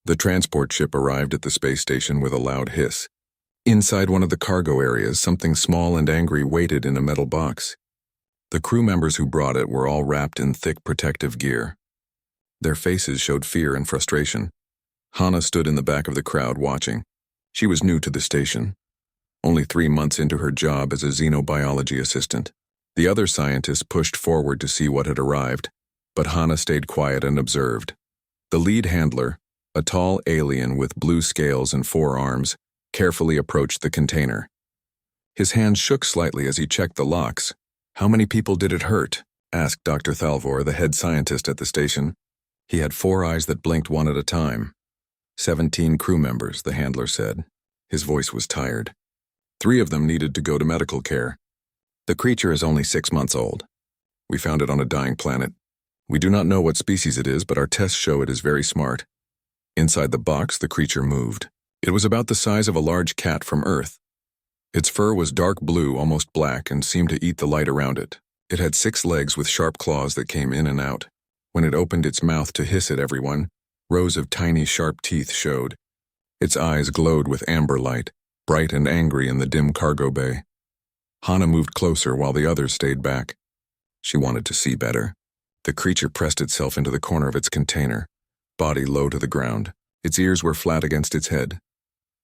The transport ship arrived at the space station with a loud hiss. Inside one of the cargo areas, something small and angry waited in a metal box. The crew members who brought it were all wrapped in thick protective gear. Their faces showed fear and frustration. Hana stood in the back of the crowd watching. She was new to the station, only 3 months into her job as a xenobiology assistant. The other scientists pushed forward to see what had arrived, but Hana stayed quiet and observed. The lead handler, a tall alien with blue scales and 4 arms, carefully approached the container. His hand shook slightly as he checked the locks. "How many people did it hurt?" asked Dr. Thalvor, the head scientist at the station. He had 4 eyes that blinked one at a time. 17 crew members, the handler said. His voice was tired. 3 of them needed to go to medical care. The creature is only 6 months old. We found it on a dying planet. We do not know what species it is, but our tests show it is very smart. Inside the box, the creature moved. It was about the size of a large cat from Earth. Its fur was dark blue, almost black, and seemed to eat the light around it. It had 6 legs with sharp claws that came in and out. When it opened its mouth to hiss at everyone, rows of tiny, sharp teeth showed. Its eyes glowed with amber light, bright and angry in the dim cargo bay. Hana moved closer while the others stayed back. She wanted to see better. The creature pressed itself into the corner of its container, body low to the ground. Its ears were flat against its head.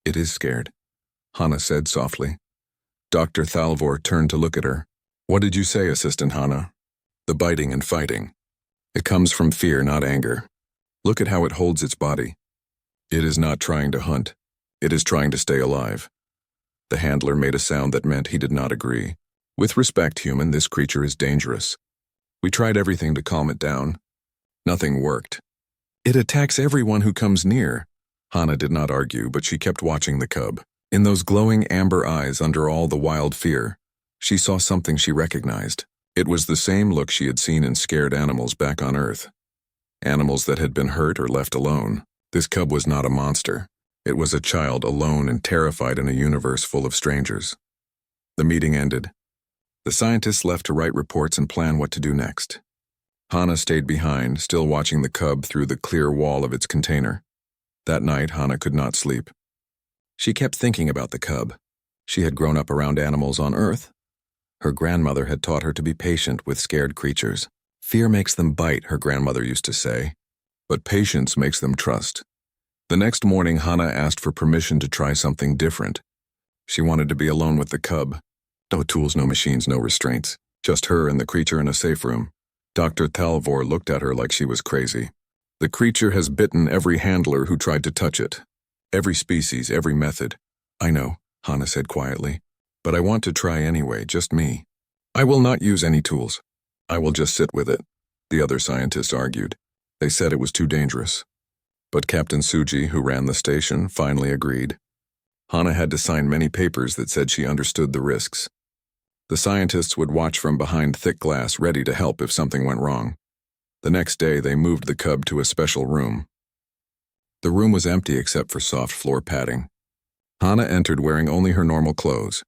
"It is scared," Hana said softly. Dr. Thalvor turned to look at her. "What did you say, Assistant Hana?" "The biting and fighting. It comes from fear, not anger. Look at how it holds its body. It is not trying to hunt. It is trying to stay alive." The handler made a sound that meant he did not agree. "With respect, human, this creature is dangerous. We tried everything to calm it down. Nothing worked. It attacks everyone who comes near." Hana did not argue, but she kept watching the cub. In those glowing amber eyes under all the wild fear, she saw something she recognized. It was the same look she had seen in scared animals back on Earth. Animals that had been hurt or left alone. This cub was not a monster. It was a child alone and terrified in a universe full of strangers. The meeting ended. The scientists left to write reports and plan what to do next. Hana stayed behind, still watching the cub through the clear wall of its container. That night, Hana could not sleep. She kept thinking about the cub. She had grown up around animals on Earth. Her grandmother had taught her to be patient with scared creatures. "Fear makes them bite," her grandmother used to say, "but patience makes them trust." The next morning, Hana asked for permission to try something different. She wanted to be alone with the cub. No tools, no machines, no restraints. Just her and the creature in a safe room. Dr. Thalvor looked at her like she was crazy. "The creature has bitten every handler who tried to touch it. Every species, every method." "I know," Hana said quietly, "but I want to try anyway, just me. I will not use any tools. I will just sit with it," the other scientists argued. They said it was too dangerous. But Captain Suji, who ran the station, finally agreed. Hana had to sign many papers that said she understood the risks. The scientists would watch from behind thick glass, ready to help if something went wrong. The next day, they moved the cub to a special room. The room was empty except for soft floor padding. Hana entered wearing only her normal clothes.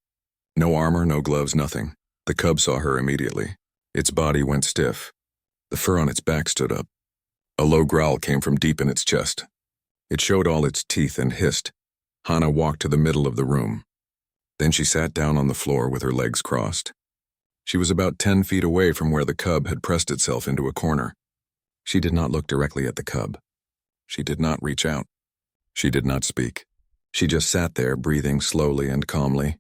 No armor, no gloves, nothing. The cub saw her immediately. Its body went stiff. The fur on its back stood up. A low growl came from deep in its chest. It showed all its teeth and hissed. Hana walked to the middle of the room. Then she sat down on the floor with her legs crossed. She was about 10 feet away from where the cub had pressed itself into a corner. She did not look directly at the cub. She did not reach out. She did not speak. She just sat there, breathing slowly and calmly.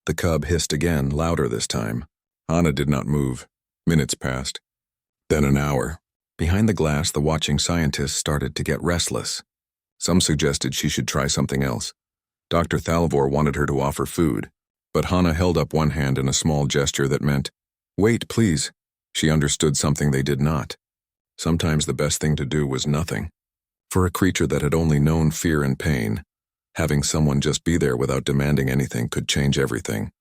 The cub hissed again, louder this time. Hana did not move. Minutes passed. Then an hour. Behind the glass, the watching scientists started to get restless. Some suggested she should try something else. Dr. Thalvor wanted her to offer food, but Hana held up one hand in a small gesture that meant, "Wait, please." She understood something they did not. Sometimes the best thing to do was nothing. For a creature that had only known fear and pain, having someone just be there without demanding anything could change everything.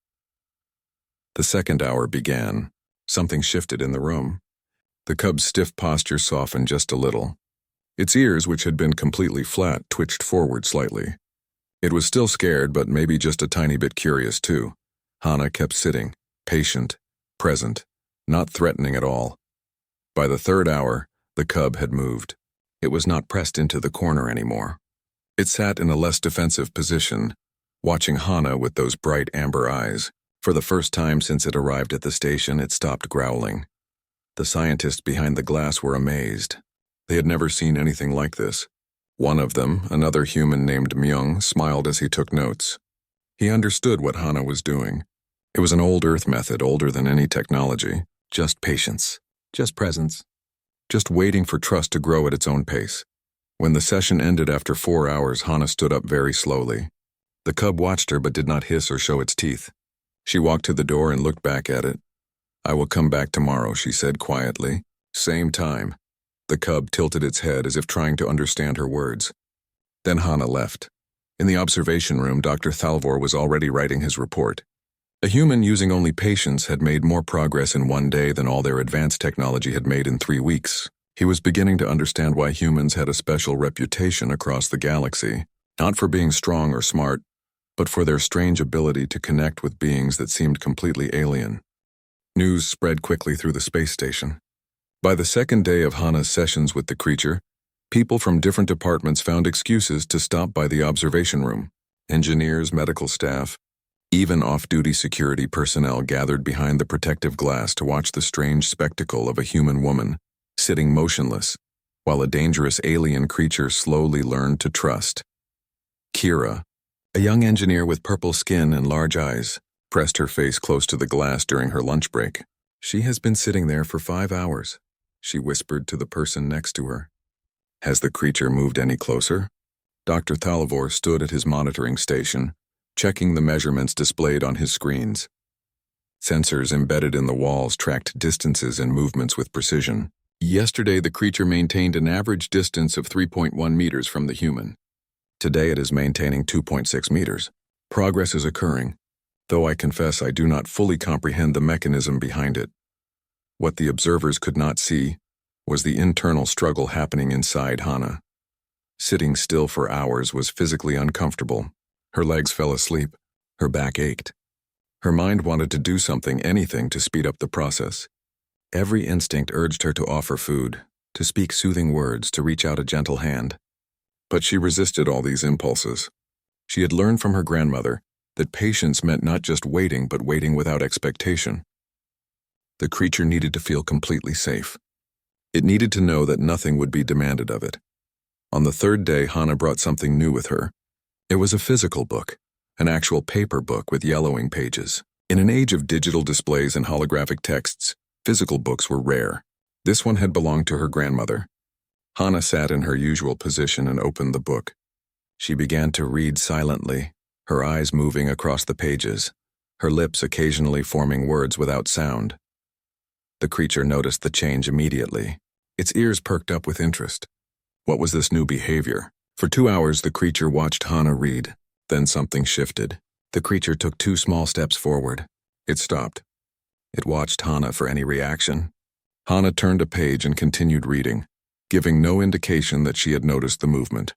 The second hour began. Something shifted in the room. The cub's stiff posture softened just a little. Its ears, which had been completely flat, twitched forward slightly. It was still scared, but maybe just a tiny bit curious too. Hana kept sitting, patient, present, not threatening at all. By the third hour, the cub had moved. It was not pressed into the corner anymore. It sat in a less defensive position, watching Hana with those bright amber eyes. For the first time since it arrived at the station, it stopped growling. The scientists behind the glass were amazed. They had never seen anything like this. One of them, another human named Myung, smiled as he took notes. He understood what Hana was doing. It was an old Earth method, older than any technology. Just patience. Just presence. Just waiting for trust to grow at its own pace. When the session ended after 4 hours, Hana stood up very slowly. The cub watched her but did not hiss or show its teeth. She walked to the door and looked back at it. "I will come back tomorrow," she said quietly. "Same time." The cub tilted its head as if trying to understand her words. Then Hana left. In the observation room, Dr. Thalvor was already writing his report. A human using only patience had made more progress in 1 day than all their advanced technology had made in 3 weeks. He was beginning to understand why humans had a special reputation across the galaxy, not for being strong or smart, but for their strange ability to connect with beings that seemed completely alien. News spread quickly through the space station. By the second day of Hana's sessions with the creature, people from different departments found excuses to stop by the observation room. Engineers, medical staff, even off-duty security personnel gathered behind the protective glass to watch the strange spectacle of a human woman sitting motionless, while a dangerous alien creature slowly learned to trust. Kira, a young engineer with purple skin and large eyes, pressed her face close to the glass during her lunch break. "She has been sitting there for 5 hours, she whispered to the person next to her. "Has the creature moved any closer?" Dr. Thalvor stood at his monitoring station, checking the measurements displayed on his screens. Sensors embedded in the walls tracked distances and movements with precision. Yesterday, the creature maintained an average distance of 3.1 meters from the human. Today, it is maintaining 2.6 meters. Progress is occurring, though I confess I do not fully comprehend the mechanism behind it. What the observers could not see was the internal struggle happening inside Hana. Sitting still for hours was physically uncomfortable. Her legs fell asleep. Her back ached. Her mind wanted to do something, anything, to speed up the process. Every instinct urged her to offer food, to speak soothing words, to reach out a gentle hand. But she resisted all these impulses. She had learned from her grandmother that patience meant not just waiting, but waiting without expectation. The creature needed to feel completely safe. It needed to know that nothing would be demanded of it. On the 3rd day, Hana brought something new with her. It was a physical book, an actual paper book with yellowing pages. In an age of digital displays and holographic texts, physical books were rare. This one had belonged to her grandmother. Hana sat in her usual position and opened the book. She began to read silently, her eyes moving across the pages, her lips occasionally forming words without sound. The creature noticed the change immediately. Its ears perked up with interest. What was this new behavior? For 2 hours, the creature watched Hana read. Then something shifted. The creature took 2 small steps forward. It stopped. It watched Hana for any reaction. Hana turned a page and continued reading, giving no indication that she had noticed the movement.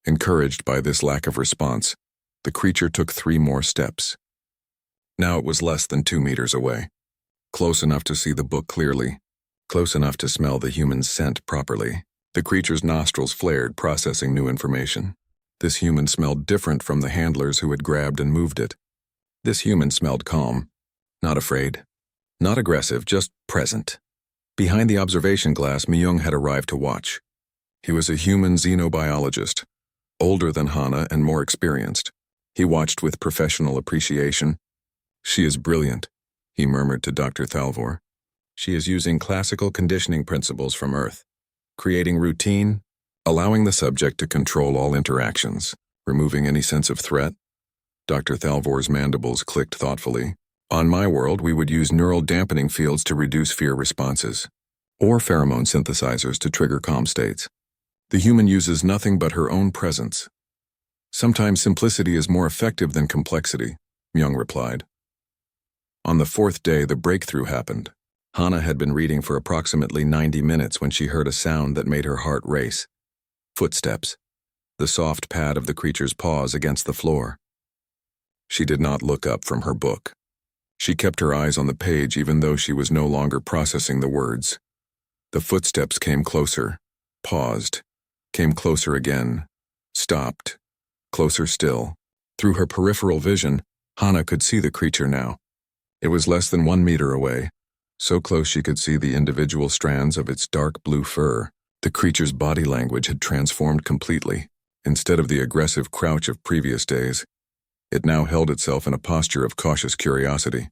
Encouraged by this lack of response, the creature took 3 more steps. Now it was less than 2 meters away. Close enough to see the book clearly. Close enough to smell the human's scent properly. The creature's nostrils flared, processing new information. This human smelled different from the handlers who had grabbed and moved it. This human smelled calm, not afraid, not aggressive, just present. Behind the observation glass, Myung had arrived to watch. He was a human xenobiologist, older than Hana and more experienced. He watched with professional appreciation. "She is brilliant," he murmured to Dr. Thalvor. "She is using classical conditioning principles from Earth, creating routine, allowing the subject to control all interactions, removing any sense of threat." Dr. Thalvor's mandibles clicked thoughtfully. "On my world, we would use neural dampening fields to reduce fear responses, or pheromone synthesizers to trigger calm states. The human uses nothing but her own presence. Sometimes simplicity is more effective than complexity," Myung replied. On the 4th day, the breakthrough happened. Hana had been reading for approximately 90 minutes when she heard a sound that made her heart race. Footsteps. The soft pad of the creature's paws against the floor. She did not look up from her book. She kept her eyes on the page even though she was no longer processing the words. The footsteps came closer, paused, came closer again, stopped. Closer still. Through her peripheral vision, Hana could see the creature now. It was less than 1 meter away, so close she could see the individual strands of its dark blue fur. The creature's body language had transformed completely. Instead of the aggressive crouch of previous days, it now held itself in a posture of cautious curiosity.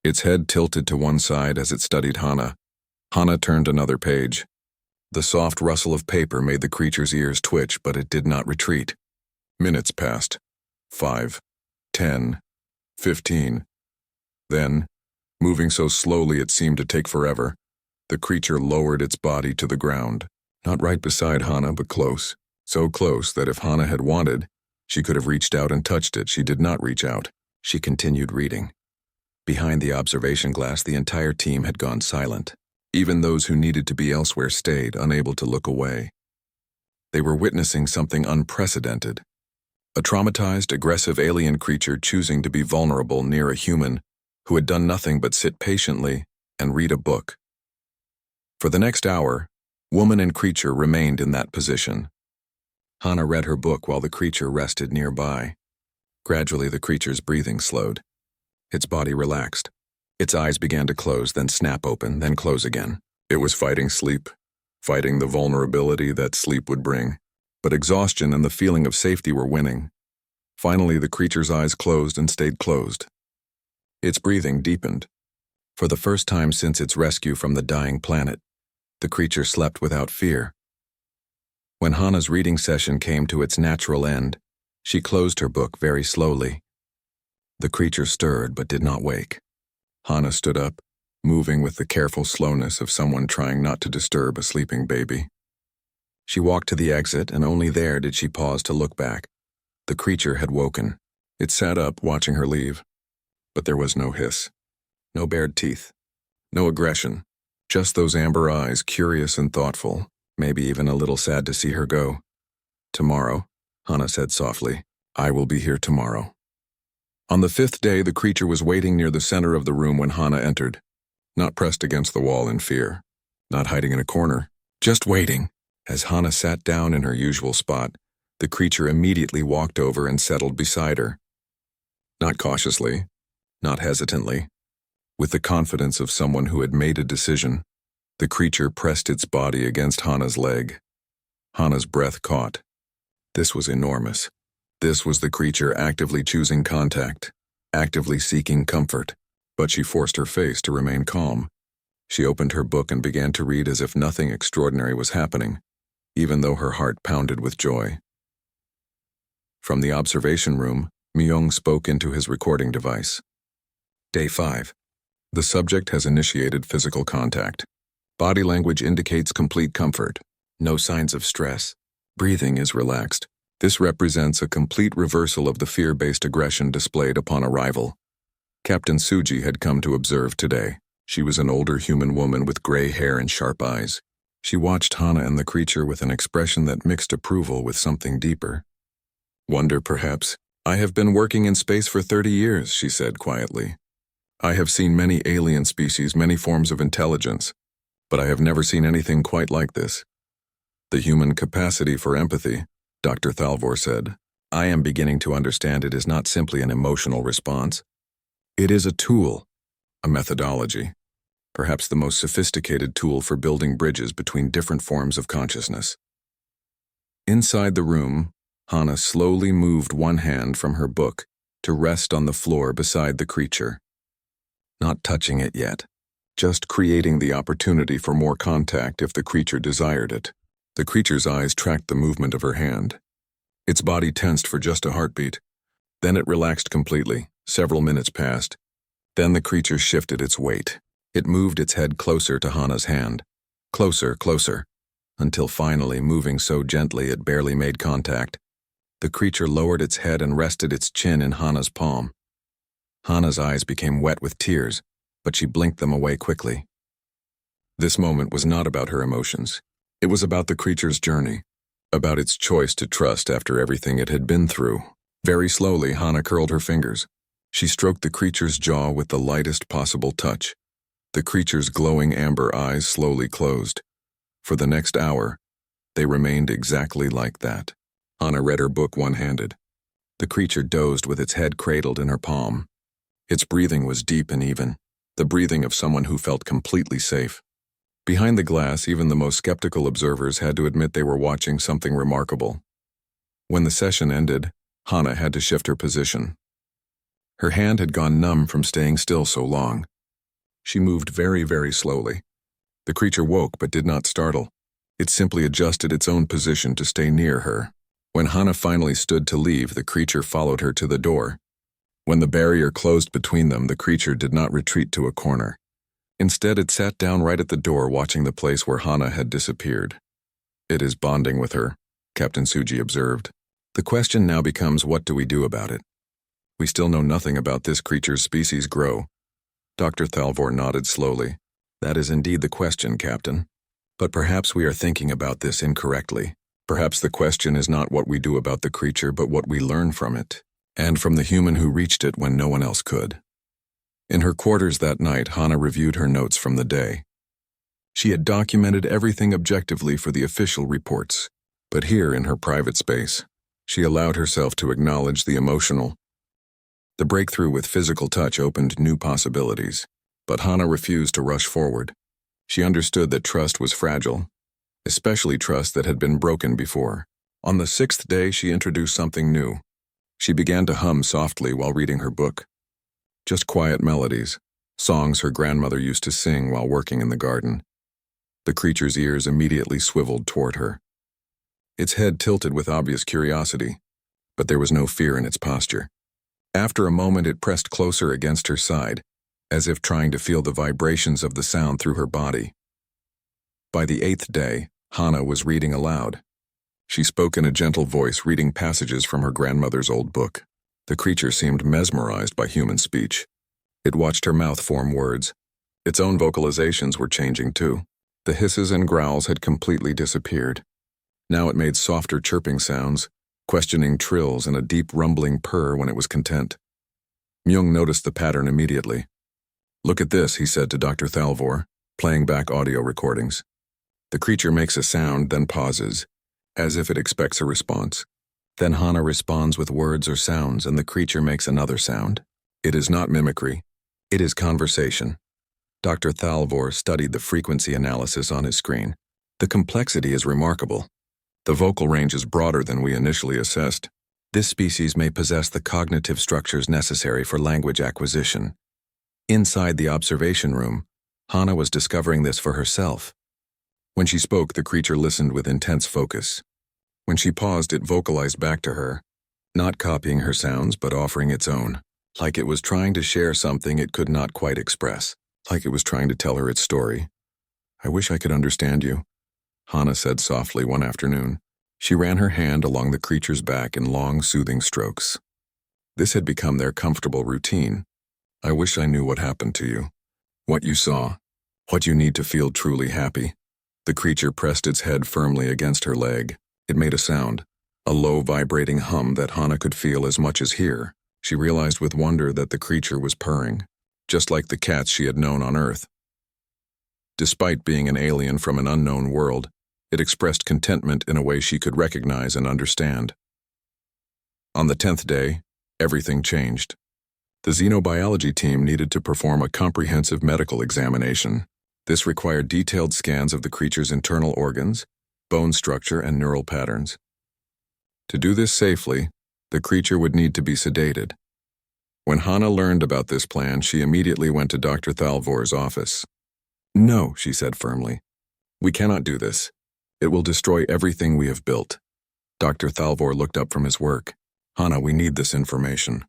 Its head tilted to one side as it studied Hana. Hana turned another page. The soft rustle of paper made the creature's ears twitch, but it did not retreat. Minutes passed. 5, 10, 15. Then, moving so slowly it seemed to take forever, the creature lowered its body to the ground. Not right beside Hana, but close. So close that if Hana had wanted, she could have reached out and touched it. She did not reach out. She continued reading. Behind the observation glass, the entire team had gone silent. Even those who needed to be elsewhere stayed, unable to look away. They were witnessing something unprecedented. A traumatized, aggressive alien creature choosing to be vulnerable near a human who had done nothing but sit patiently and read a book. For the next hour, woman and creature remained in that position. Hana read her book while the creature rested nearby. Gradually, the creature's breathing slowed. Its body relaxed. Its eyes began to close, then snap open, then close again. It was fighting sleep, fighting the vulnerability that sleep would bring. But exhaustion and the feeling of safety were winning. Finally, the creature's eyes closed and stayed closed. Its breathing deepened. For the first time since its rescue from the dying planet, the creature slept without fear. When Hana's reading session came to its natural end, she closed her book very slowly. The creature stirred but did not wake. Hana stood up, moving with the careful slowness of someone trying not to disturb a sleeping baby. She walked to the exit, and only there did she pause to look back. The creature had woken. It sat up, watching her leave. But there was no hiss, no bared teeth, no aggression, just those amber eyes, curious and thoughtful, maybe even a little sad to see her go. Tomorrow, Hana said softly, I will be here tomorrow. On the 5th day, the creature was waiting near the center of the room when Hana entered, not pressed against the wall in fear, not hiding in a corner, just waiting. As Hana sat down in her usual spot, the creature immediately walked over and settled beside her. Not cautiously, not hesitantly. With the confidence of someone who had made a decision, the creature pressed its body against Hana's leg. Hana's breath caught. This was enormous. This was the creature actively choosing contact, actively seeking comfort, but she forced her face to remain calm. She opened her book and began to read as if nothing extraordinary was happening, even though her heart pounded with joy. From the observation room, Myung spoke into his recording device. Day 5. The subject has initiated physical contact. Body language indicates complete comfort. No signs of stress. Breathing is relaxed. This represents a complete reversal of the fear-based aggression displayed upon arrival. Captain Suji had come to observe today. She was an older human woman with gray hair and sharp eyes. She watched Hana and the creature with an expression that mixed approval with something deeper. Wonder, perhaps. I have been working in space for 30 years, she said quietly. I have seen many alien species, many forms of intelligence, but I have never seen anything quite like this. The human capacity for empathy, Dr. Thalvor said. I am beginning to understand it is not simply an emotional response. It is a tool, a methodology, perhaps the most sophisticated tool for building bridges between different forms of consciousness. Inside the room, Hana slowly moved one hand from her book to rest on the floor beside the creature. Not touching it yet, just creating the opportunity for more contact if the creature desired it. The creature's eyes tracked the movement of her hand. Its body tensed for just a heartbeat. Then it relaxed completely. Several minutes passed. Then the creature shifted its weight. It moved its head closer to Hana's hand. Closer, closer, until finally, moving so gently it barely made contact, the creature lowered its head and rested its chin in Hana's palm. Hana's eyes became wet with tears, but she blinked them away quickly. This moment was not about her emotions. It was about the creature's journey, about its choice to trust after everything it had been through. Very slowly, Hana curled her fingers. She stroked the creature's jaw with the lightest possible touch. The creature's glowing amber eyes slowly closed. For the next hour, they remained exactly like that. Hana read her book one-handed. The creature dozed with its head cradled in her palm. Its breathing was deep and even, the breathing of someone who felt completely safe. Behind the glass, even the most skeptical observers had to admit they were watching something remarkable. When the session ended, Hana had to shift her position. Her hand had gone numb from staying still so long. She moved very, very slowly. The creature woke but did not startle. It simply adjusted its own position to stay near her. When Hana finally stood to leave, the creature followed her to the door. When the barrier closed between them, the creature did not retreat to a corner. Instead, it sat down right at the door, watching the place where Hana had disappeared. "It is bonding with her," Captain Suji observed. "The question now becomes, what do we do about it? We still know nothing about this creature's species grow." Dr. Thalvor nodded slowly. "That is indeed the question, Captain. But perhaps we are thinking about this incorrectly. Perhaps the question is not what we do about the creature, but what we learn from it, and from the human who reached it when no one else could." In her quarters that night, Hana reviewed her notes from the day. She had documented everything objectively for the official reports, but here in her private space, she allowed herself to acknowledge the emotional. The breakthrough with physical touch opened new possibilities, but Hana refused to rush forward. She understood that trust was fragile, especially trust that had been broken before. On the 6th day, she introduced something new. She began to hum softly while reading her book. Just quiet melodies, songs her grandmother used to sing while working in the garden. The creature's ears immediately swiveled toward her. Its head tilted with obvious curiosity, but there was no fear in its posture. After a moment, it pressed closer against her side, as if trying to feel the vibrations of the sound through her body. By the 8th day, Hana was reading aloud. She spoke in a gentle voice, reading passages from her grandmother's old book. The creature seemed mesmerized by human speech. It watched her mouth form words. Its own vocalizations were changing too. The hisses and growls had completely disappeared. Now it made softer chirping sounds, questioning trills and a deep rumbling purr when it was content. Myung noticed the pattern immediately. "Look at this," he said to Dr. Thalvor, playing back audio recordings. The creature makes a sound, then pauses, as if it expects a response. Then Hana responds with words or sounds, and the creature makes another sound. It is not mimicry. It is conversation. Dr. Thalvor studied the frequency analysis on his screen. The complexity is remarkable. The vocal range is broader than we initially assessed. This species may possess the cognitive structures necessary for language acquisition. Inside the observation room, Hana was discovering this for herself. When she spoke, the creature listened with intense focus. When she paused, it vocalized back to her, not copying her sounds but offering its own, like it was trying to share something it could not quite express, like it was trying to tell her its story. "I wish I could understand you," Hana said softly one afternoon. She ran her hand along the creature's back in long, soothing strokes. This had become their comfortable routine. "I wish I knew what happened to you, what you saw, what you need to feel truly happy." The creature pressed its head firmly against her leg. It made a sound, a low vibrating hum that Hana could feel as much as hear. She realized with wonder that the creature was purring, just like the cats she had known on Earth. Despite being an alien from an unknown world, it expressed contentment in a way she could recognize and understand. On the 10th day, everything changed. The xenobiology team needed to perform a comprehensive medical examination. This required detailed scans of the creature's internal organs, bone structure, and neural patterns. To do this safely, the creature would need to be sedated. When Hana learned about this plan, she immediately went to Dr. Thalvor's office. "No," she said firmly. "We cannot do this. It will destroy everything we have built." Dr. Thalvor looked up from his work. "Hana, we need this information.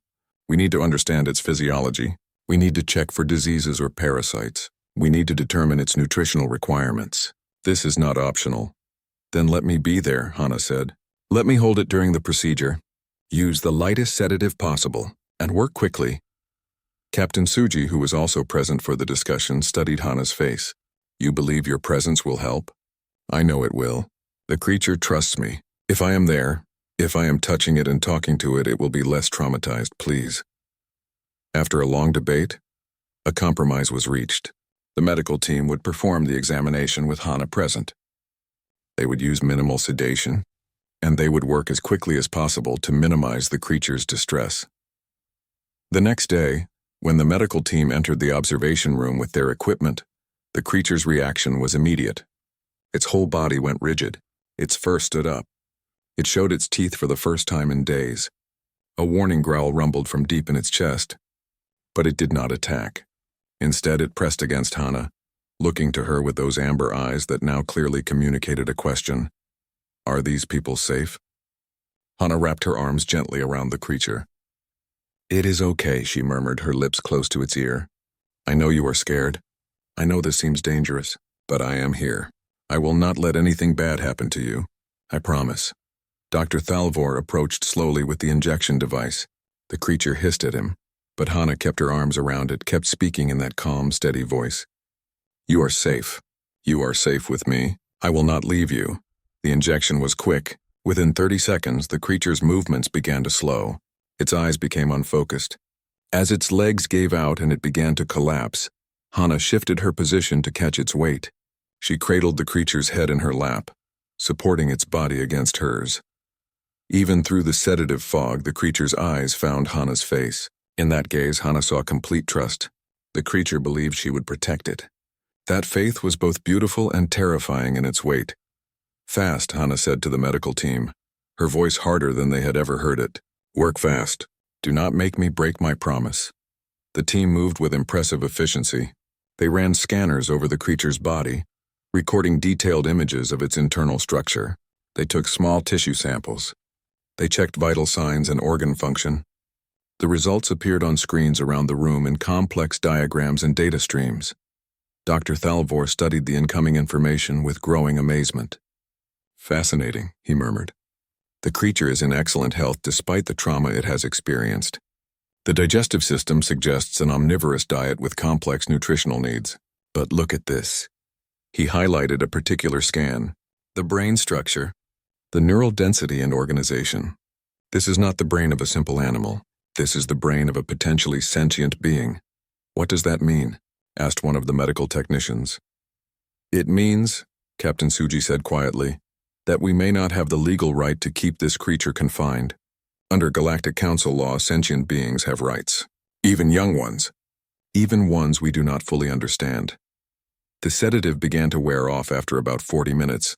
We need to understand its physiology. We need to check for diseases or parasites. We need to determine its nutritional requirements. This is not optional." "Then let me be there," Hana said. "Let me hold it during the procedure. Use the lightest sedative possible, and work quickly." Captain Suji, who was also present for the discussion, studied Hana's face. "You believe your presence will help?" "I know it will. The creature trusts me. If I am there, if I am touching it and talking to it, it will be less traumatized, please." After a long debate, a compromise was reached. The medical team would perform the examination with Hana present. They would use minimal sedation, and they would work as quickly as possible to minimize the creature's distress. The next day, when the medical team entered the observation room with their equipment, the creature's reaction was immediate. Its whole body went rigid. Its fur stood up. It showed its teeth for the first time in days. A warning growl rumbled from deep in its chest. But it did not attack. Instead, it pressed against Hana, looking to her with those amber eyes that now clearly communicated a question. Are these people safe? Hana wrapped her arms gently around the creature. It is okay, she murmured, her lips close to its ear. I know you are scared. I know this seems dangerous, but I am here. I will not let anything bad happen to you. I promise. Dr. Thalvor approached slowly with the injection device. The creature hissed at him, but Hana kept her arms around it, kept speaking in that calm, steady voice. You are safe. You are safe with me. I will not leave you. The injection was quick. Within 30 seconds, the creature's movements began to slow. Its eyes became unfocused. As its legs gave out and it began to collapse, Hana shifted her position to catch its weight. She cradled the creature's head in her lap, supporting its body against hers. Even through the sedative fog, the creature's eyes found Hana's face. In that gaze, Hana saw complete trust. The creature believed she would protect it. That faith was both beautiful and terrifying in its weight. Fast, Hana said to the medical team, her voice harder than they had ever heard it. Work fast. Do not make me break my promise. The team moved with impressive efficiency. They ran scanners over the creature's body, recording detailed images of its internal structure. They took small tissue samples. They checked vital signs and organ function. The results appeared on screens around the room in complex diagrams and data streams. Dr. Thalvor studied the incoming information with growing amazement. Fascinating, he murmured. The creature is in excellent health despite the trauma it has experienced. The digestive system suggests an omnivorous diet with complex nutritional needs. But look at this. He highlighted a particular scan. The brain structure, the neural density and organization. This is not the brain of a simple animal. This is the brain of a potentially sentient being. What does that mean? Asked one of the medical technicians. It means, Captain Suji said quietly, that we may not have the legal right to keep this creature confined. Under Galactic Council law, sentient beings have rights. Even young ones. Even ones we do not fully understand. The sedative began to wear off after about 40 minutes.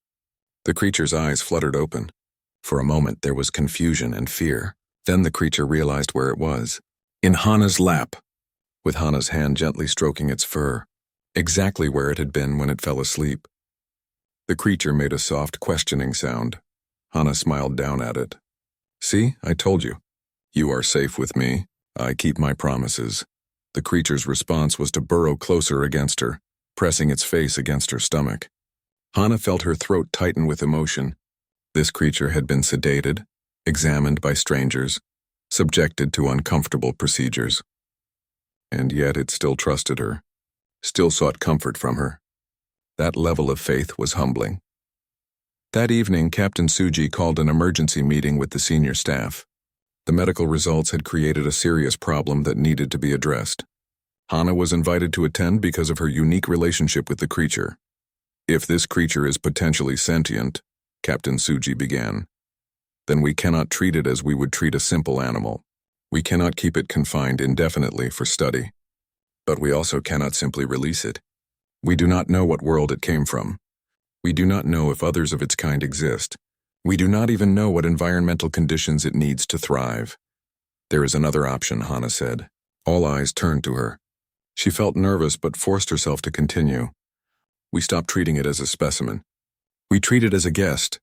The creature's eyes fluttered open. For a moment there was confusion and fear. Then the creature realized where it was. In Hana's lap, with Hana's hand gently stroking its fur, exactly where it had been when it fell asleep. The creature made a soft, questioning sound. Hana smiled down at it. See, I told you. You are safe with me. I keep my promises. The creature's response was to burrow closer against her, pressing its face against her stomach. Hana felt her throat tighten with emotion. This creature had been sedated, examined by strangers, subjected to uncomfortable procedures. And yet it still trusted her, still sought comfort from her. That level of faith was humbling. That evening, Captain Suji called an emergency meeting with the senior staff. The medical results had created a serious problem that needed to be addressed. Hana was invited to attend because of her unique relationship with the creature. If this creature is potentially sentient, Captain Suji began, then we cannot treat it as we would treat a simple animal. We cannot keep it confined indefinitely for study. But we also cannot simply release it. We do not know what world it came from. We do not know if others of its kind exist. We do not even know what environmental conditions it needs to thrive. There is another option, Hana said. All eyes turned to her. She felt nervous but forced herself to continue. We stop treating it as a specimen. We treat it as a guest.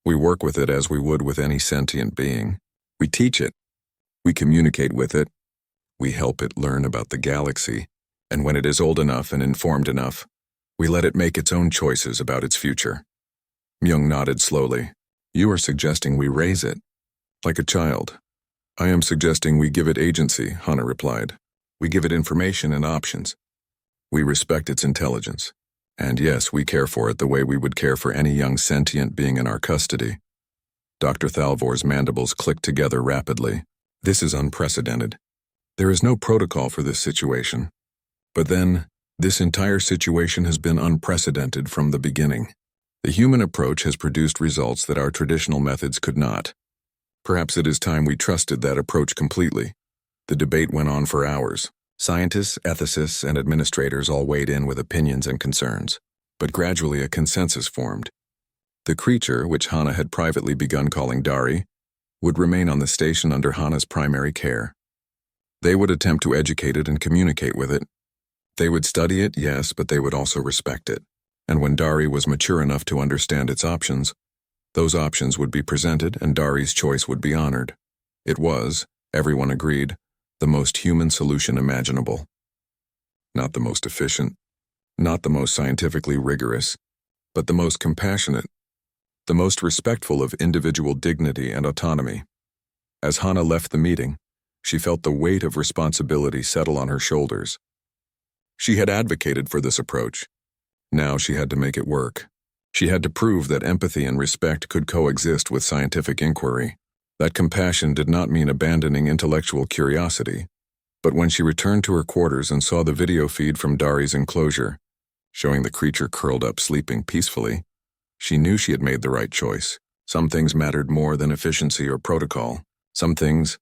We work with it as we would with any sentient being. We teach it. We communicate with it. We help it learn about the galaxy. And when it is old enough and informed enough, we let it make its own choices about its future. Myung nodded slowly. You are suggesting we raise it, like a child. I am suggesting we give it agency, Hana replied. We give it information and options. We respect its intelligence. And yes, we care for it the way we would care for any young sentient being in our custody. Dr. Thalvor's mandibles clicked together rapidly. This is unprecedented. There is no protocol for this situation. But then, this entire situation has been unprecedented from the beginning. The human approach has produced results that our traditional methods could not. Perhaps it is time we trusted that approach completely. The debate went on for hours. Scientists, ethicists, and administrators all weighed in with opinions and concerns. But gradually a consensus formed. The creature, which Hana had privately begun calling Dari, would remain on the station under Hana's primary care. They would attempt to educate it and communicate with it. They would study it, yes, but they would also respect it. And when Dari was mature enough to understand its options, those options would be presented and Dari's choice would be honored. It was, everyone agreed, the most human solution imaginable. Not the most efficient, not the most scientifically rigorous, but the most compassionate, the most respectful of individual dignity and autonomy. As Hana left the meeting, she felt the weight of responsibility settle on her shoulders. She had advocated for this approach. Now she had to make it work. She had to prove that empathy and respect could coexist with scientific inquiry. That compassion did not mean abandoning intellectual curiosity. But when she returned to her quarters and saw the video feed from Dari's enclosure, showing the creature curled up sleeping peacefully, she knew she had made the right choice. Some things mattered more than efficiency or protocol. Some things,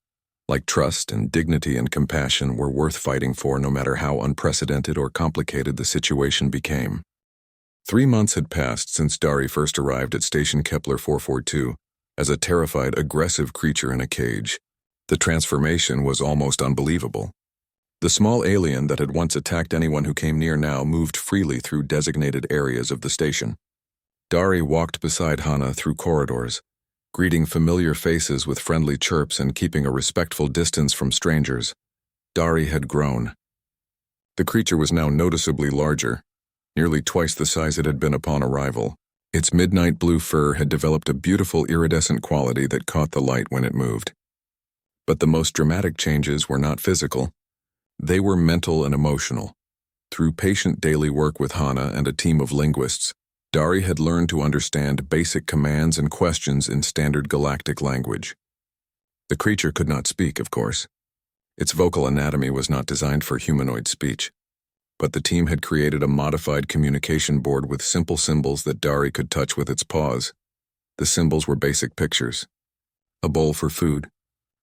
like trust and dignity and compassion, were worth fighting for no matter how unprecedented or complicated the situation became. 3 months had passed since Dari first arrived at Station Kepler 442 as a terrified, aggressive creature in a cage. The transformation was almost unbelievable. The small alien that had once attacked anyone who came near now moved freely through designated areas of the station. Dari walked beside Hana through corridors, greeting familiar faces with friendly chirps and keeping a respectful distance from strangers. Dari had grown. The creature was now noticeably larger, nearly twice the size it had been upon arrival. Its midnight blue fur had developed a beautiful iridescent quality that caught the light when it moved. But the most dramatic changes were not physical. They were mental and emotional. Through patient daily work with Hana and a team of linguists, Dari had learned to understand basic commands and questions in standard galactic language. The creature could not speak, of course. Its vocal anatomy was not designed for humanoid speech. But the team had created a modified communication board with simple symbols that Dari could touch with its paws. The symbols were basic pictures. A bowl for food,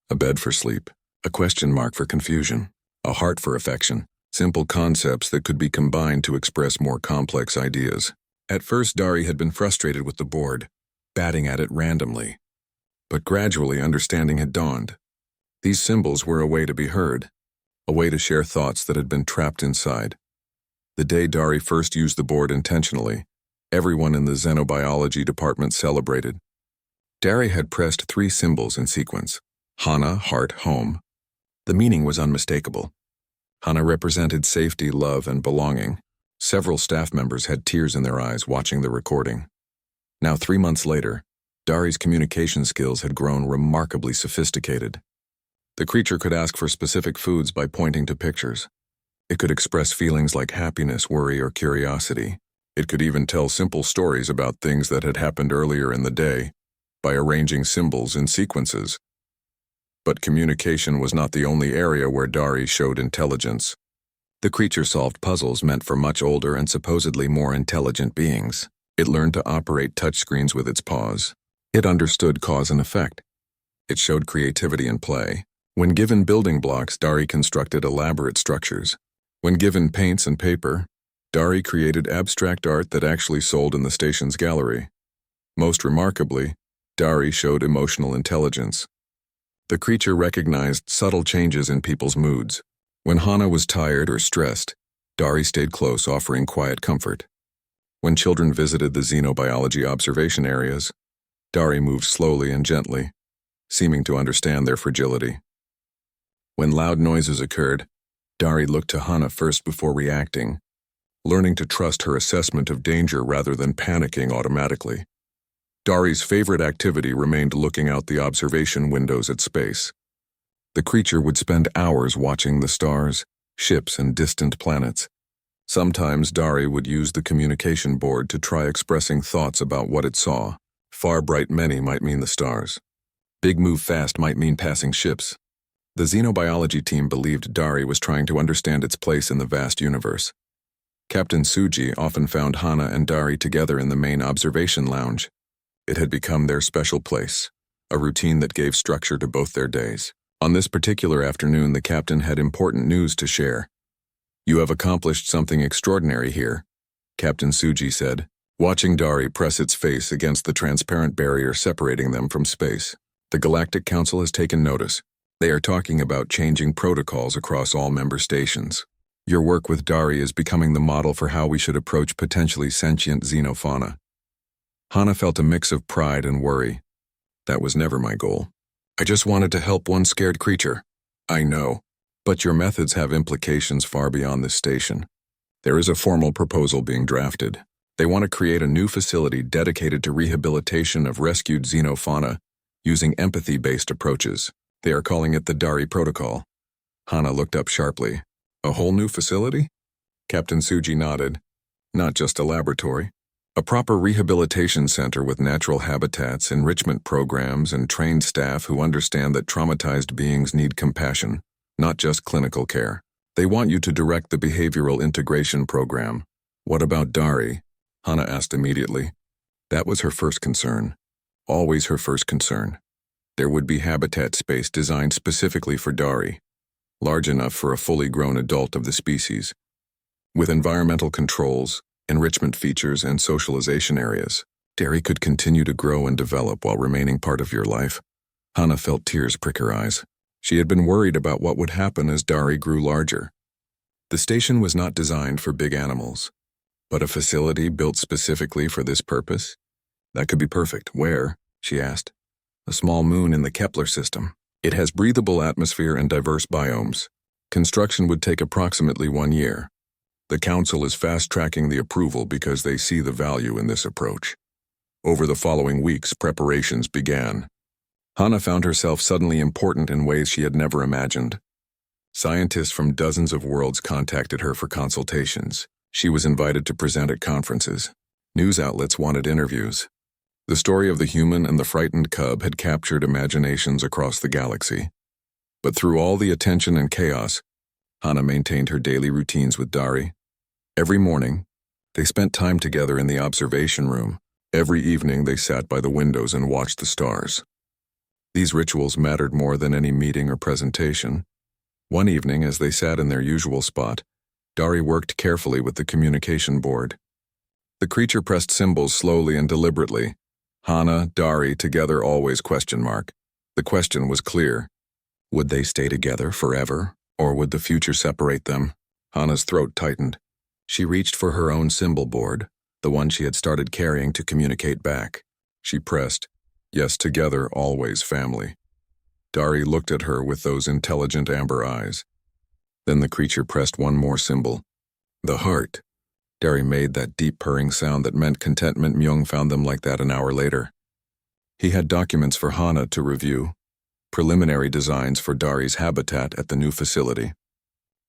a bed for sleep, a question mark for confusion, a heart for affection. Simple concepts that could be combined to express more complex ideas. At first, Dari had been frustrated with the board, batting at it randomly. But gradually, understanding had dawned. These symbols were a way to be heard, a way to share thoughts that had been trapped inside. The day Dari first used the board intentionally, everyone in the xenobiology department celebrated. Dari had pressed 3 symbols in sequence: Hana, heart, home. The meaning was unmistakable. Hana represented safety, love, and belonging. Several staff members had tears in their eyes watching the recording. Now, 3 months later, Dari's communication skills had grown remarkably sophisticated. The creature could ask for specific foods by pointing to pictures. It could express feelings like happiness, worry, or curiosity. It could even tell simple stories about things that had happened earlier in the day by arranging symbols in sequences. But communication was not the only area where Dari showed intelligence. The creature solved puzzles meant for much older and supposedly more intelligent beings. It learned to operate touchscreens with its paws. It understood cause and effect. It showed creativity and play. When given building blocks, Dari constructed elaborate structures. When given paints and paper, Dari created abstract art that actually sold in the station's gallery. Most remarkably, Dari showed emotional intelligence. The creature recognized subtle changes in people's moods. When Hana was tired or stressed, Dari stayed close, offering quiet comfort. When children visited the xenobiology observation areas, Dari moved slowly and gently, seeming to understand their fragility. When loud noises occurred, Dari looked to Hana first before reacting, learning to trust her assessment of danger rather than panicking automatically. Dari's favorite activity remained looking out the observation windows at space. The creature would spend hours watching the stars, ships, and distant planets. Sometimes Dari would use the communication board to try expressing thoughts about what it saw. Far bright many might mean the stars. Big move fast might mean passing ships. The xenobiology team believed Dari was trying to understand its place in the vast universe. Captain Suji often found Hana and Dari together in the main observation lounge. It had become their special place, a routine that gave structure to both their days. On this particular afternoon, the captain had important news to share. "You have accomplished something extraordinary here," Captain Suji said, watching Dari press its face against the transparent barrier separating them from space. "The Galactic Council has taken notice. They are talking about changing protocols across all member stations. Your work with Dari is becoming the model for how we should approach potentially sentient xenofauna." Hana felt a mix of pride and worry. "That was never my goal. I just wanted to help one scared creature." "I know, but your methods have implications far beyond this station. There is a formal proposal being drafted. They want to create a new facility dedicated to rehabilitation of rescued xenofauna using empathy-based approaches. They are calling it the Dari Protocol." Hana looked up sharply. "A whole new facility?" Captain Suji nodded. "Not just a laboratory. A proper rehabilitation center with natural habitats, enrichment programs, and trained staff who understand that traumatized beings need compassion, not just clinical care. They want you to direct the behavioral integration program." "What about Dari?" Hana asked immediately. That was her first concern. Always her first concern. There would be habitat space designed specifically for Dari, large enough for a fully grown adult of the species, with environmental controls, enrichment features, and socialization areas. Dari could continue to grow and develop while remaining part of your life. Hana felt tears prick her eyes. She had been worried about what would happen as Dari grew larger. The station was not designed for big animals, but a facility built specifically for this purpose? That could be perfect. Where? She asked. "A small moon in the Kepler system. It has breathable atmosphere and diverse biomes. Construction would take approximately 1 year. The Council is fast-tracking the approval because they see the value in this approach." Over the following weeks, preparations began. Hana found herself suddenly important in ways she had never imagined. Scientists from dozens of worlds contacted her for consultations. She was invited to present at conferences. News outlets wanted interviews. The story of the human and the frightened cub had captured imaginations across the galaxy. But through all the attention and chaos, Hana maintained her daily routines with Dari. Every morning, they spent time together in the observation room. Every evening, they sat by the windows and watched the stars. These rituals mattered more than any meeting or presentation. One evening, as they sat in their usual spot, Dari worked carefully with the communication board. The creature pressed symbols slowly and deliberately. Hana, Dari, together always ? The question was clear. Would they stay together forever, or would the future separate them? Hana's throat tightened. She reached for her own symbol board, the one she had started carrying to communicate back. She pressed, "Yes, together, always family." Dari looked at her with those intelligent amber eyes. Then the creature pressed one more symbol. The heart. Dari made that deep purring sound that meant contentment. Myung found them like that an hour later. He had documents for Hana to review, preliminary designs for Dari's habitat at the new facility.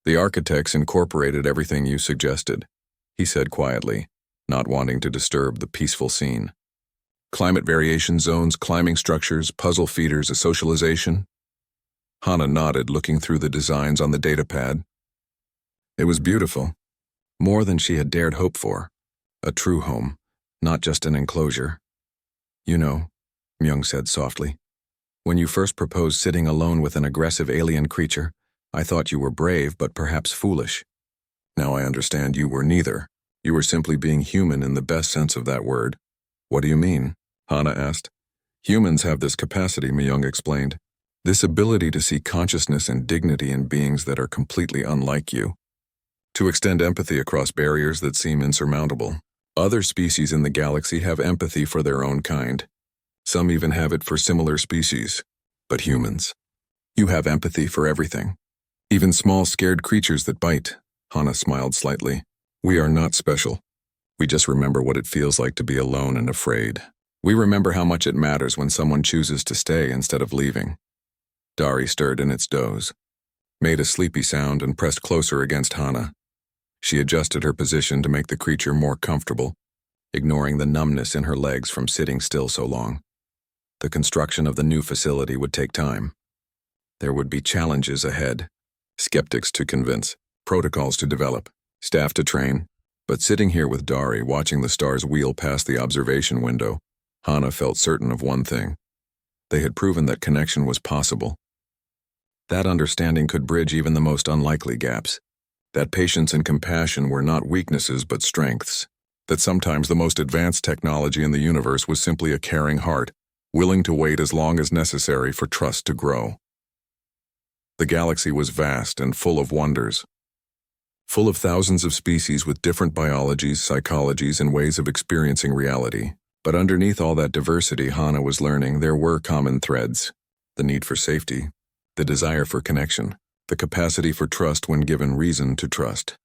"The architects incorporated everything you suggested," he said quietly, not wanting to disturb the peaceful scene. "Climate variation zones, climbing structures, puzzle feeders, a socialization." Hana nodded, looking through the designs on the datapad. It was beautiful. More than she had dared hope for. A true home, not just an enclosure. "You know," Myung said softly, "when you first proposed sitting alone with an aggressive alien creature, I thought you were brave but perhaps foolish. Now I understand you were neither. You were simply being human in the best sense of that word." "What do you mean?" Hana asked. "Humans have this capacity," Myung explained. "This ability to see consciousness and dignity in beings that are completely unlike you. To extend empathy across barriers that seem insurmountable. Other species in the galaxy have empathy for their own kind. Some even have it for similar species. But humans, you have empathy for everything. Even small, scared creatures that bite." Hana smiled slightly. "We are not special. We just remember what it feels like to be alone and afraid. We remember how much it matters when someone chooses to stay instead of leaving." Dari stirred in its doze, made a sleepy sound, and pressed closer against Hana. She adjusted her position to make the creature more comfortable, ignoring the numbness in her legs from sitting still so long. The construction of the new facility would take time. There would be challenges ahead. Skeptics to convince, protocols to develop, staff to train. But sitting here with Dari, watching the stars wheel past the observation window, Hana felt certain of one thing. They had proven that connection was possible. That understanding could bridge even the most unlikely gaps. That patience and compassion were not weaknesses but strengths. That sometimes the most advanced technology in the universe was simply a caring heart, willing to wait as long as necessary for trust to grow. The galaxy was vast and full of wonders. Full of thousands of species with different biologies, psychologies, and ways of experiencing reality. But underneath all that diversity, Hana was learning there were common threads. The need for safety, the desire for connection, the capacity for trust when given reason to trust.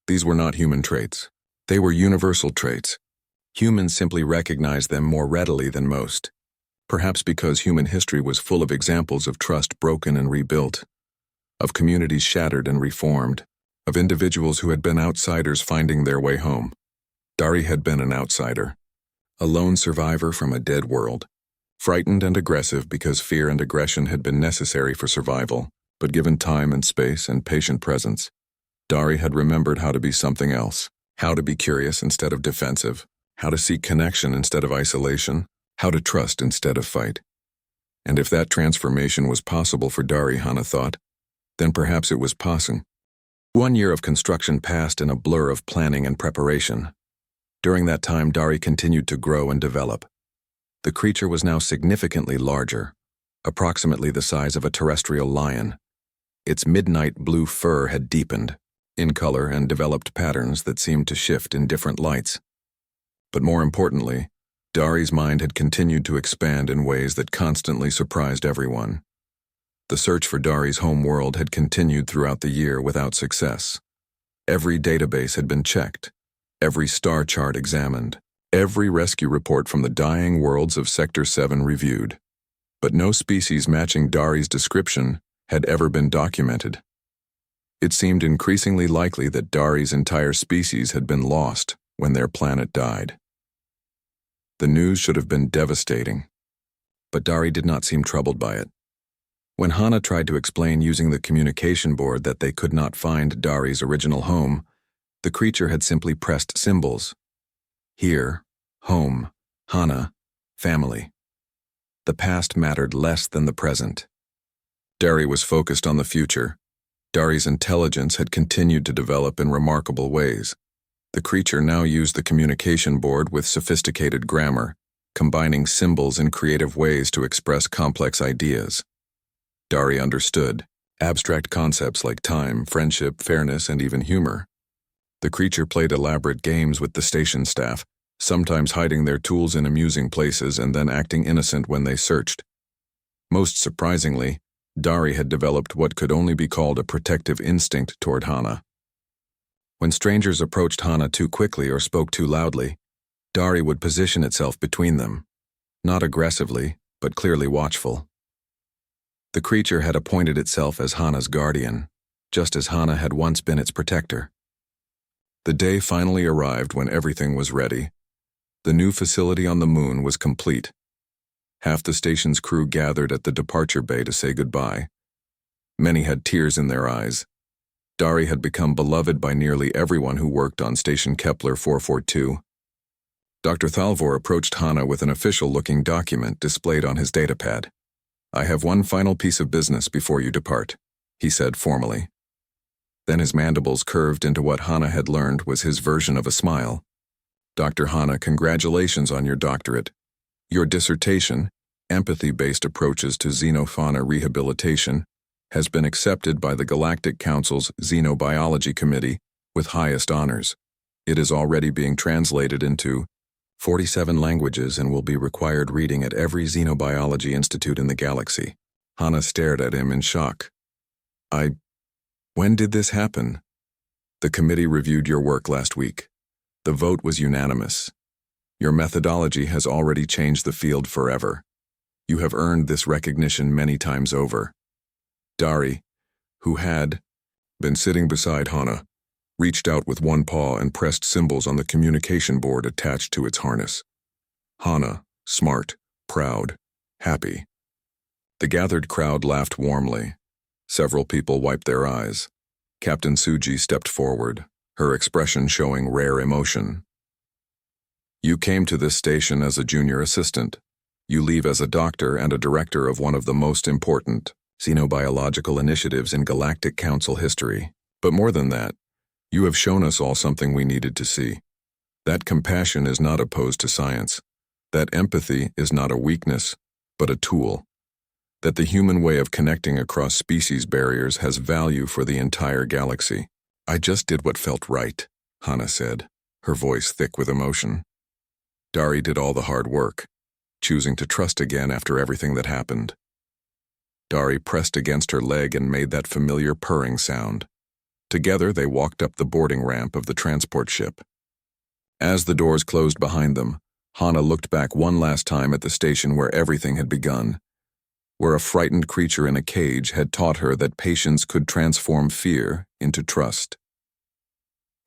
These were not human traits. They were universal traits. Humans simply recognized them more readily than most. Perhaps because human history was full of examples of trust broken and rebuilt, of communities shattered and reformed, of individuals who had been outsiders finding their way home. Dari had been an outsider, a lone survivor from a dead world, frightened and aggressive because fear and aggression had been necessary for survival, but given time and space and patient presence, Dari had remembered how to be something else, how to be curious instead of defensive, how to seek connection instead of isolation, how to trust instead of fight. And if that transformation was possible for Dari, Hana thought, then perhaps it was passing. 1 year of construction passed in a blur of planning and preparation. During that time, Dari continued to grow and develop. The creature was now significantly larger, approximately the size of a terrestrial lion. Its midnight blue fur had deepened in color and developed patterns that seemed to shift in different lights. But more importantly, Dari's mind had continued to expand in ways that constantly surprised everyone. The search for Dari's home world had continued throughout the year without success. Every database had been checked, every star chart examined, every rescue report from the dying worlds of Sector 7 reviewed. But no species matching Dari's description had ever been documented. It seemed increasingly likely that Dari's entire species had been lost when their planet died. The news should have been devastating, but Dari did not seem troubled by it. When Hana tried to explain using the communication board that they could not find Dari's original home, the creature had simply pressed symbols. Here, home, Hana, family. The past mattered less than the present. Dari was focused on the future. Dari's intelligence had continued to develop in remarkable ways. The creature now used the communication board with sophisticated grammar, combining symbols in creative ways to express complex ideas. Dari understood abstract concepts like time, friendship, fairness, and even humor. The creature played elaborate games with the station staff, sometimes hiding their tools in amusing places and then acting innocent when they searched. Most surprisingly, Dari had developed what could only be called a protective instinct toward Hana. When strangers approached Hana too quickly or spoke too loudly, Dari would position itself between them, not aggressively, but clearly watchful. The creature had appointed itself as Hana's guardian, just as Hana had once been its protector. The day finally arrived when everything was ready. The new facility on the moon was complete. Half the station's crew gathered at the departure bay to say goodbye. Many had tears in their eyes. Dari had become beloved by nearly everyone who worked on Station Kepler 442. Dr. Thalvor approached Hana with an official-looking document displayed on his datapad. "I have one final piece of business before you depart," he said formally. Then his mandibles curved into what Hana had learned was his version of a smile. "Dr. Hana, congratulations on your doctorate. Your dissertation, Empathy-Based Approaches to Xenofauna Rehabilitation, has been accepted by the Galactic Council's Xenobiology Committee with highest honors. It is already being translated into 47 languages and will be required reading at every xenobiology institute in the galaxy." Hana stared at him in shock. When did this happen?" "The committee reviewed your work last week. The vote was unanimous. Your methodology has already changed the field forever. You have earned this recognition many times over." Dari, who had been sitting beside Hana, reached out with one paw and pressed symbols on the communication board attached to its harness. Hana, smart, proud, happy. The gathered crowd laughed warmly. Several people wiped their eyes. Captain Suji stepped forward. her expression showing rare emotion. You came to this station as a junior assistant. You leave as a doctor and a director of one of the most important xenobiological initiatives in Galactic Council history. But more than that, you have shown us all something we needed to see. That compassion is not opposed to science. That empathy is not a weakness, but a tool. That the human way of connecting across species barriers has value for the entire galaxy. I just did what felt right, Hana said, her voice thick with emotion. Dari did all the hard work, choosing to trust again after everything that happened. Dari pressed against her leg and made that familiar purring sound. Together they walked up the boarding ramp of the transport ship. As the doors closed behind them, Hana looked back one last time at the station where everything had begun, where a frightened creature in a cage had taught her that patience could transform fear into trust.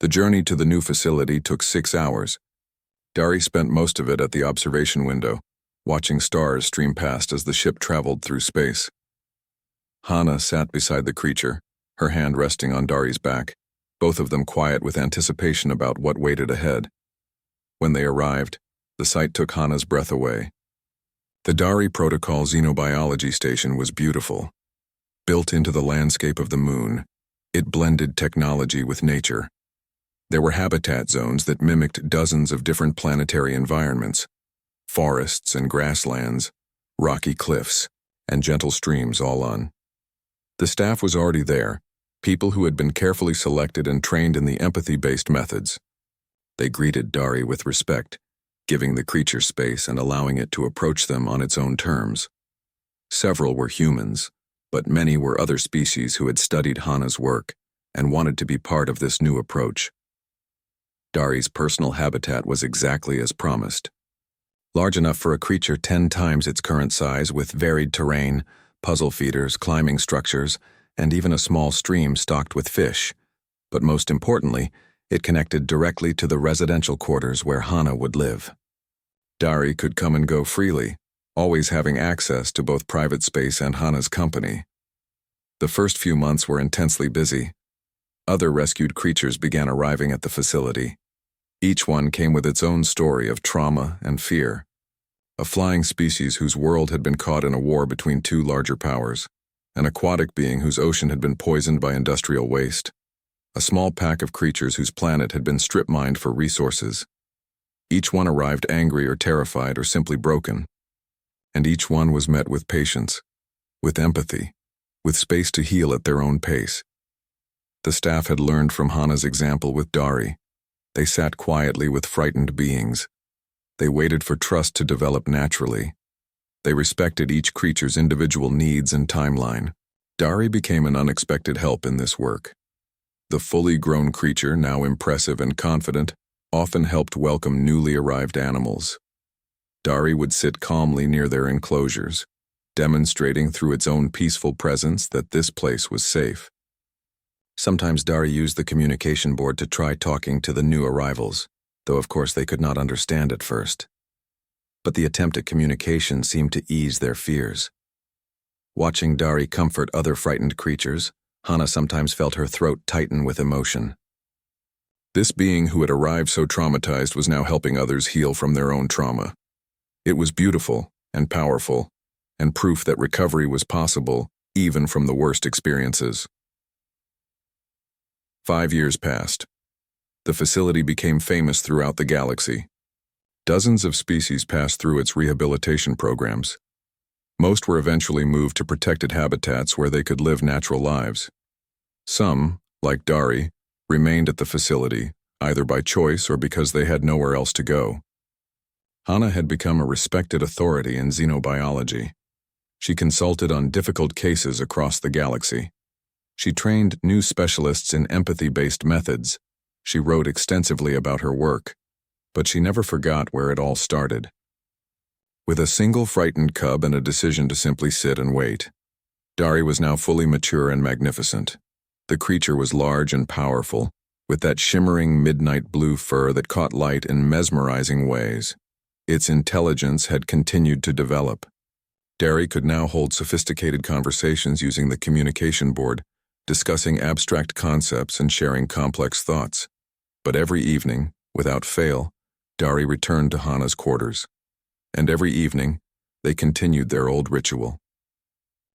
The journey to the new facility took 6 hours. Dari spent most of it at the observation window, watching stars stream past as the ship traveled through space. Hana sat beside the creature, her hand resting on Dari's back, both of them quiet with anticipation about what waited ahead. When they arrived, the sight took Hana's breath away. The Dari Protocol Xenobiology Station was beautiful. Built into the landscape of the moon, it blended technology with nature. There were habitat zones that mimicked dozens of different planetary environments, forests and grasslands, rocky cliffs, and gentle streams all on. The staff was already there, people who had been carefully selected and trained in the empathy-based methods. They greeted Dari with respect, giving the creature space and allowing it to approach them on its own terms. Several were humans, but many were other species who had studied Hana's work and wanted to be part of this new approach. Dari's personal habitat was exactly as promised. Large enough for a creature 10 times its current size, with varied terrain, puzzle feeders, climbing structures, and even a small stream stocked with fish. But most importantly, it connected directly to the residential quarters where Hana would live. Dari could come and go freely, always having access to both private space and Hana's company. The first few months were intensely busy. Other rescued creatures began arriving at the facility. Each one came with its own story of trauma and fear. A flying species whose world had been caught in a war between 2 larger powers, an aquatic being whose ocean had been poisoned by industrial waste, a small pack of creatures whose planet had been strip-mined for resources. Each one arrived angry or terrified or simply broken, and each one was met with patience, with empathy, with space to heal at their own pace. The staff had learned from Hana's example with Dari. They sat quietly with frightened beings. They waited for trust to develop naturally. They respected each creature's individual needs and timeline. Dari became an unexpected help in this work. The fully grown creature, now impressive and confident, often helped welcome newly arrived animals. Dari would sit calmly near their enclosures, demonstrating through its own peaceful presence that this place was safe. Sometimes Dari used the communication board to try talking to the new arrivals, though of course they could not understand at first. But the attempt at communication seemed to ease their fears. Watching Dari comfort other frightened creatures, Hana sometimes felt her throat tighten with emotion. This being who had arrived so traumatized was now helping others heal from their own trauma. It was beautiful and powerful, and proof that recovery was possible even from the worst experiences. 5 years passed. The facility became famous throughout the galaxy. Dozens of species passed through its rehabilitation programs. Most were eventually moved to protected habitats where they could live natural lives. Some, like Dari, remained at the facility, either by choice or because they had nowhere else to go. Hana had become a respected authority in xenobiology. She consulted on difficult cases across the galaxy. She trained new specialists in empathy-based methods. She wrote extensively about her work, but she never forgot where it all started. With a single frightened cub and a decision to simply sit and wait, Dari was now fully mature and magnificent. The creature was large and powerful, with that shimmering midnight blue fur that caught light in mesmerizing ways. Its intelligence had continued to develop. Dari could now hold sophisticated conversations using the communication board, discussing abstract concepts and sharing complex thoughts. But every evening, without fail, Dari returned to Hana's quarters. And every evening, they continued their old ritual.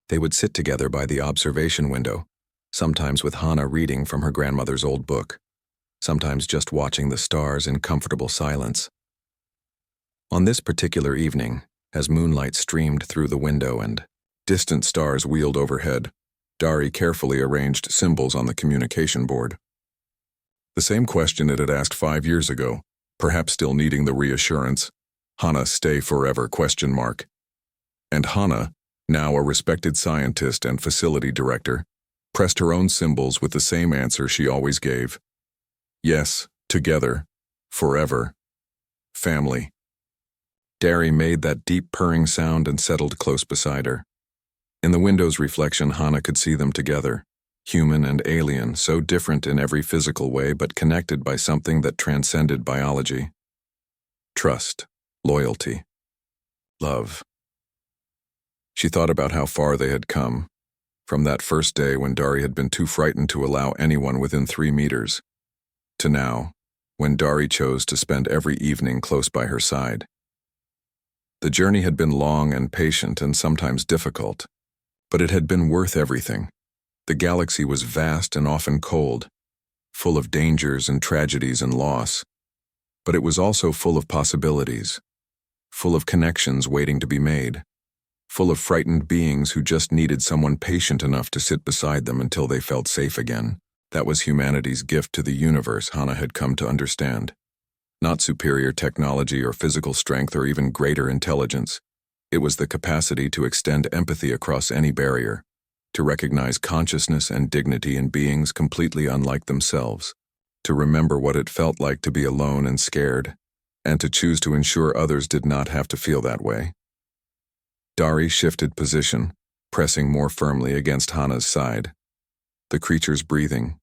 They would sit together by the observation window, sometimes with Hana reading from her grandmother's old book, sometimes just watching the stars in comfortable silence. On this particular evening, as moonlight streamed through the window and distant stars wheeled overhead, Dari carefully arranged symbols on the communication board. The same question it had asked 5 years ago, perhaps still needing the reassurance, Hana stay forever ? And Hana, now a respected scientist and facility director, pressed her own symbols with the same answer she always gave. Yes, together, forever, family. Dari made that deep purring sound and settled close beside her. In the window's reflection, Hana could see them together, human and alien, so different in every physical way but connected by something that transcended biology. Trust, loyalty, love. She thought about how far they had come, from that first day when Dari had been too frightened to allow anyone within 3 meters, to now, when Dari chose to spend every evening close by her side. The journey had been long and patient and sometimes difficult, but it had been worth everything. The galaxy was vast and often cold, full of dangers and tragedies and loss, but it was also full of possibilities, full of connections waiting to be made, full of frightened beings who just needed someone patient enough to sit beside them until they felt safe again. That was humanity's gift to the universe, Hana had come to understand. Not superior technology or physical strength or even greater intelligence. It was the capacity to extend empathy across any barrier, to recognize consciousness and dignity in beings completely unlike themselves, to remember what it felt like to be alone and scared, and to choose to ensure others did not have to feel that way. Dari shifted position, pressing more firmly against Hana's side. The creature's breathing,